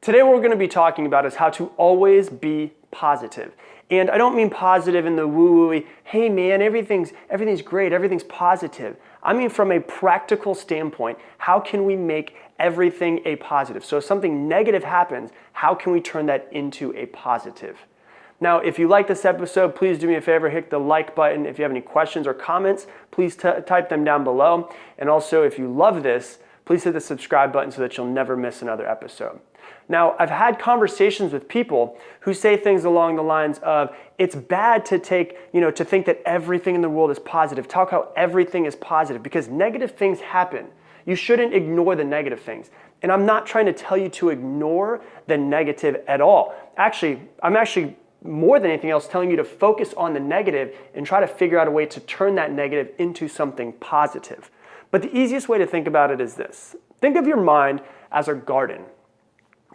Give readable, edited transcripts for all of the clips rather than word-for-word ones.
Today what we're going to be talking about is how to always be positive. And I don't mean positive in the woo-woo-y, hey man, everything's great, everything's positive. I mean from a practical standpoint, how can we make everything a positive? So if something negative happens, how can we turn that into a positive? Now, if you like this episode, please do me a favor, hit the like button. If you have any questions or comments, please type them down below. And also, if you love this, please hit the subscribe button so that you'll never miss another episode. Now, I've had conversations with people who say things along the lines of, it's bad to think that everything in the world is positive. Talk how everything is positive because negative things happen. You shouldn't ignore the negative things. And I'm not trying to tell you to ignore the negative at all. I'm actually more than anything else telling you to focus on the negative and try to figure out a way to turn that negative into something positive. But the easiest way to think about it is this. Think of your mind as a garden.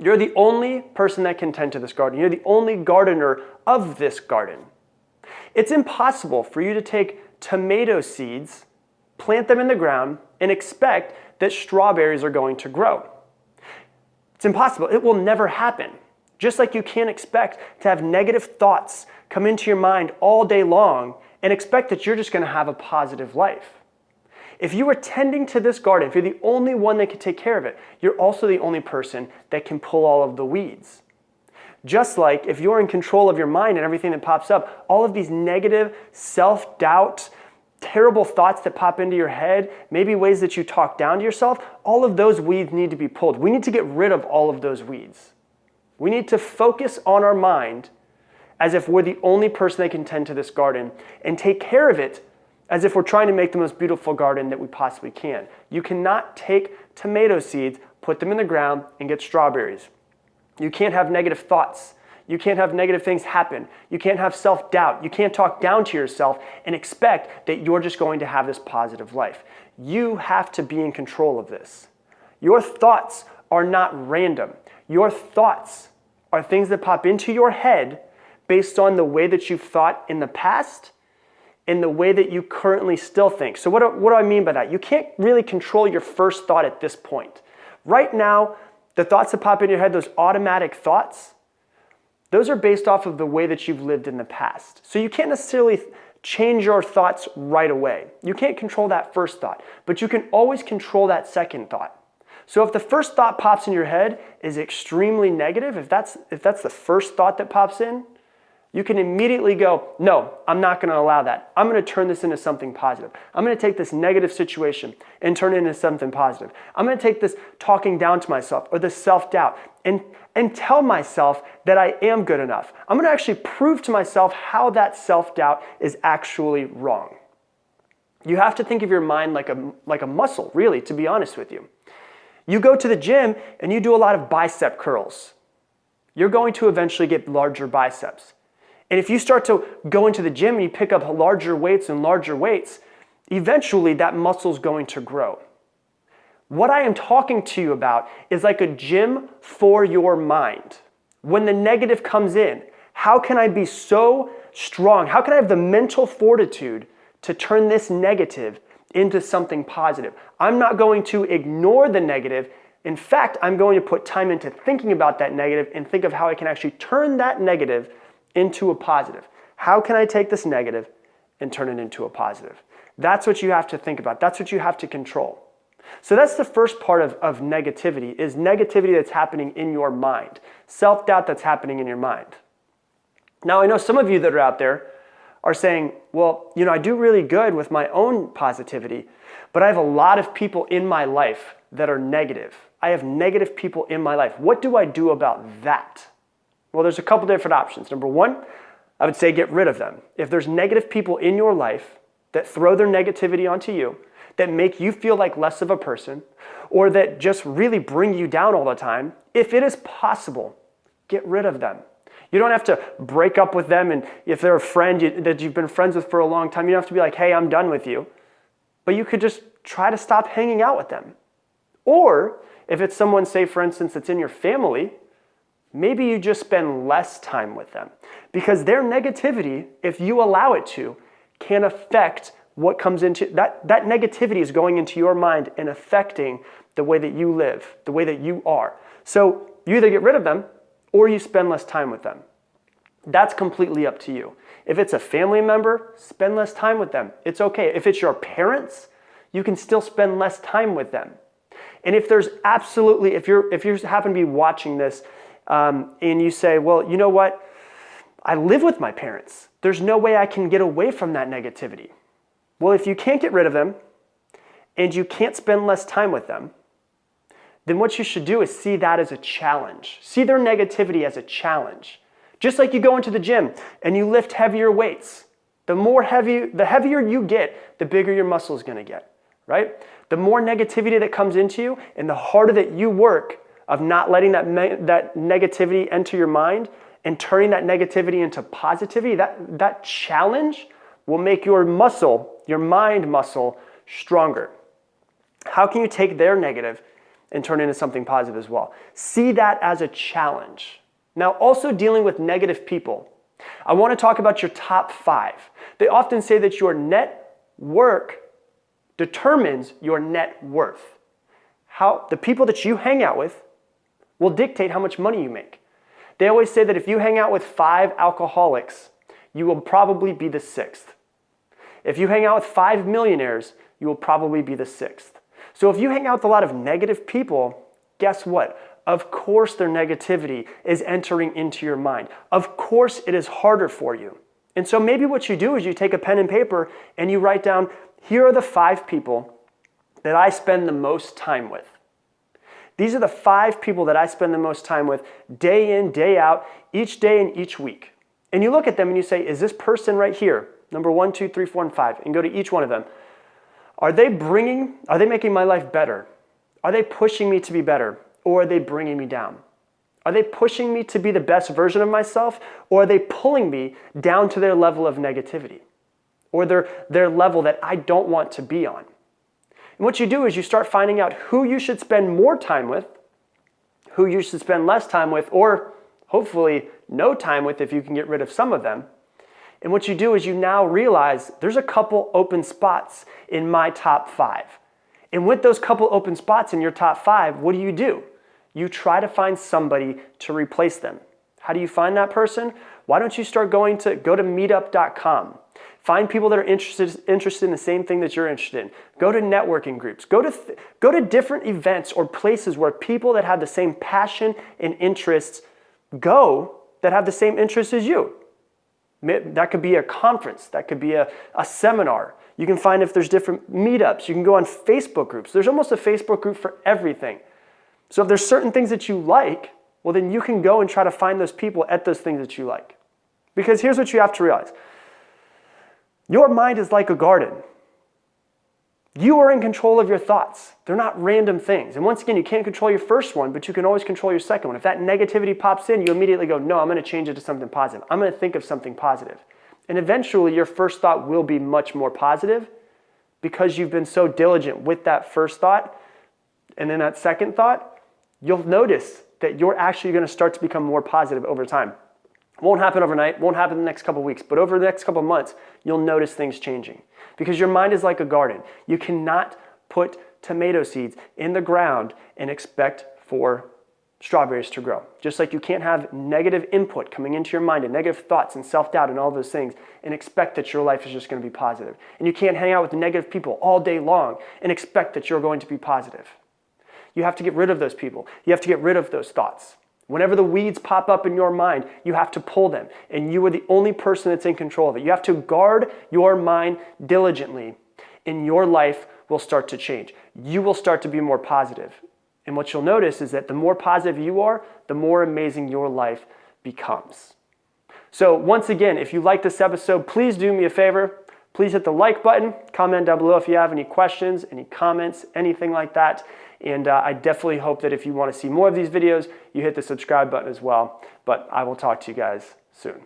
You're the only person that can tend to this garden. You're the only gardener of this garden. It's impossible for you to take tomato seeds, plant them in the ground, and expect that strawberries are going to grow. It's impossible. It will never happen. Just like you can't expect to have negative thoughts come into your mind all day long and expect that you're just going to have a positive life. If you are tending to this garden, if you're the only one that can take care of it, you're also the only person that can pull all of the weeds. Just like if you're in control of your mind and everything that pops up, all of these negative self-doubt, terrible thoughts that pop into your head, maybe ways that you talk down to yourself, all of those weeds need to be pulled. We need to get rid of all of those weeds. We need to focus on our mind as if we're the only person that can tend to this garden and take care of it as if we're trying to make the most beautiful garden that we possibly can. You cannot take tomato seeds, put them in the ground, and get strawberries. You can't have negative thoughts. You can't have negative things happen. You can't have self-doubt. You can't talk down to yourself and expect that you're just going to have this positive life. You have to be in control of this. Your thoughts are not random. Your thoughts are things that pop into your head based on the way that you've thought in the past and the way that you currently still think. So what do I mean by that? You can't really control your first thought at this point. Right now, the thoughts that pop in your head, those automatic thoughts, those are based off of the way that you've lived in the past. So you can't necessarily change your thoughts right away. You can't control that first thought, but you can always control that second thought. So if the first thought pops in your head is extremely negative, if that's the first thought that pops in, you can immediately go, no, I'm not going to allow that. I'm going to turn this into something positive. I'm going to take this negative situation and turn it into something positive. I'm going to take this talking down to myself or this self-doubt and tell myself that I am good enough. I'm going to actually prove to myself how that self-doubt is actually wrong. You have to think of your mind like a muscle, really, to be honest with you. You go to the gym and you do a lot of bicep curls. You're going to eventually get larger biceps. And if you start to go into the gym and you pick up larger weights, eventually that muscle is going to grow. What I am talking to you about is like a gym for your mind. When the negative comes in, how can I be so strong? How can I have the mental fortitude to turn this negative into something positive? I'm not going to ignore the negative. In fact, I'm going to put time into thinking about that negative and think of how I can actually turn that negative into a positive. How can I take this negative and turn it into a positive? That's what you have to think about. That's what you have to control. So that's the first part of negativity, is negativity that's happening in your mind. Self-doubt that's happening in your mind. Now, I know some of you that are out there are saying, well, I do really good with my own positivity, but I have a lot of people in my life that are negative. I have negative people in my life. What do I do about that? Well, there's a couple different options. Number one, I would say get rid of them. If there's negative people in your life that throw their negativity onto you, that make you feel like less of a person, or that just really bring you down all the time, if it is possible, get rid of them. You don't have to break up with them, and if they're a friend that you've been friends with for a long time, you don't have to be like, hey, I'm done with you. But you could just try to stop hanging out with them. Or if it's someone, say for instance, that's in your family, maybe you just spend less time with them, because their negativity, if you allow it to, can affect what comes into that negativity is going into your mind and affecting the way that you live, the way that you are. So you either get rid of them or you spend less time with them. That's completely up to you. If it's a family member, spend less time with them. It's okay. If it's your parents, you can still spend less time with them. And if there's absolutely, if you happen to be watching this and you say, well, you know what? I live with my parents. There's no way I can get away from that negativity. Well, if you can't get rid of them and you can't spend less time with them, then what you should do is see that as a challenge. See their negativity as a challenge. Just like you go into the gym and you lift heavier weights. The heavier you get, the bigger your muscle is going to get, right? The more negativity that comes into you and the harder that you work of not letting that negativity enter your mind and turning that negativity into positivity, that challenge will make your muscle, your mind muscle, stronger. How can you take their negative and turn it into something positive as well? See that as a challenge. Now, also dealing with negative people, I want to talk about your top 5. They often say that your net worth determines your net worth. How the people that you hang out with will dictate how much money you make. They always say that if you hang out with 5 alcoholics, you will probably be the 6th. If you hang out with 5 millionaires, you will probably be the 6th. So if you hang out with a lot of negative people, guess what? Of course their negativity is entering into your mind. Of course it is harder for you. And so maybe what you do is you take a pen and paper and you write down, here are the 5 people that I spend the most time with. These are the 5 people that I spend the most time with day in, day out, each day and each week. And you look at them and you say, is this person right here, number 1, 2, 3, 4, and 5, and go to each one of them. Are they making my life better? Are they pushing me to be better? Or are they bringing me down? Are they pushing me to be the best version of myself? Or are they pulling me down to their level of negativity? Or their level that I don't want to be on? And what you do is you start finding out who you should spend more time with, who you should spend less time with, or hopefully no time with if you can get rid of some of them. And what you do is you now realize there's a couple open spots in my top 5. And with those couple open spots in your top 5, what do? You try to find somebody to replace them. How do you find that person? Why don't you start go to meetup.com. Find people that are interested in the same thing that you're interested in. Go to networking groups. Go to different events or places where people that have the same passion and interests that have the same interests as you. That could be a conference. That could be a seminar. You can find if there's different meetups. You can go on Facebook groups. There's almost a Facebook group for everything. So if there's certain things that you like, well, then you can go and try to find those people at those things that you like. Because here's what you have to realize. Your mind is like a garden. You are in control of your thoughts. They're not random things. And once again, you can't control your first one, but you can always control your second one. If that negativity pops in, you immediately go, no, I'm going to change it to something positive. I'm going to think of something positive. And eventually, your first thought will be much more positive because you've been so diligent with that first thought. And then that second thought, you'll notice that you're actually going to start to become more positive over time. Won't happen overnight, won't happen in the next couple of weeks, but over the next couple of months, you'll notice things changing. Because your mind is like a garden. You cannot put tomato seeds in the ground and expect for strawberries to grow. Just like you can't have negative input coming into your mind and negative thoughts and self-doubt and all those things and expect that your life is just going to be positive. And you can't hang out with negative people all day long and expect that you're going to be positive. You have to get rid of those people. You have to get rid of those thoughts. Whenever the weeds pop up in your mind, you have to pull them, and you are the only person that's in control of it. You have to guard your mind diligently, and your life will start to change. You will start to be more positive. And what you'll notice is that the more positive you are, the more amazing your life becomes. So once again, if you like this episode, please do me a favor. Please hit the like button, comment down below if you have any questions, any comments, anything like that. And I definitely hope that if you want to see more of these videos, you hit the subscribe button as well. But I will talk to you guys soon.